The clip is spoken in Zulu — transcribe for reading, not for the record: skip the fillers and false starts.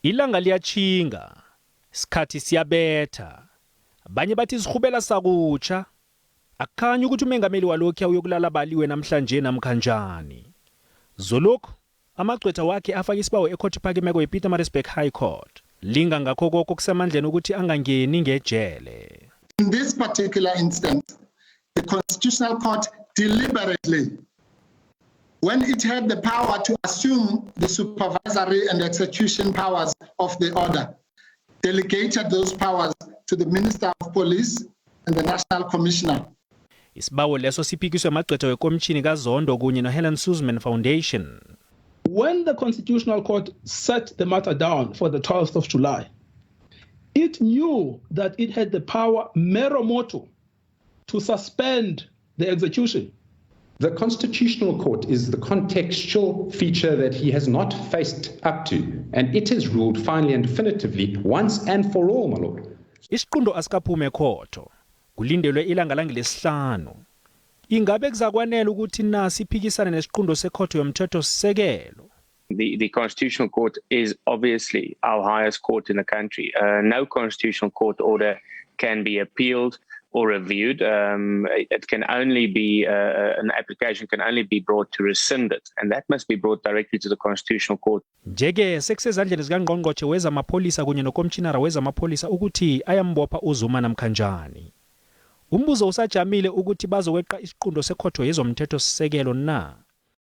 Ilanga liyachinga, isikhathi siyabetha. Abanye bathi sihubela sakutsha. Akukhanya ukuthi umengameli walokhu uyokulala baliwe namhlanje namkhanjani. Zolokhu amagqwetha wakhe afaka isibawo ekhotho ephakemeko yePietermaritzburg High Court. Linga ngakho konke kusemandleni ukuthi angangeni ngejele. In this particular instance, the Constitutional Court deliberately, when it had the power to assume the supervisory and execution powers of the order, delegated those powers to the Minister of Police and the National Commissioner. Isibawo leso siphikiswe amagqwetha wekomishini kaZondo kunye noHelen Suzman Foundation. When the Constitutional Court set the matter down for the 12th of July, it knew that it had the power mero motu to suspend the execution. The Constitutional Court is the contextual feature that he has not faced up to, and it has ruled finally and definitively once and for all, my lord. Isiqundo asikaphume ekhotho. Kulindelwe ilanga langilesihlanu. Ingabe kuzakwanela ukuthi nasi iphikisana nesiqundo sekhotho yomthethosisekelo? The Constitutional Court is obviously our highest court in the country. No constitutional court order can be appealed or reviewed. It can only be, an application can only be brought to rescind it, and that must be brought directly to the Constitutional Court. Njeke sekusezandleni zikaNgqongqotjhe wezamaPholisa kunye nokomshinara wezamaPholisa ukuthi ayambopha uZuma namkhanjani. Umbuzo usajamile ukuthi bazokweqa isiqundo sekhotho yezomthethosisekelo na?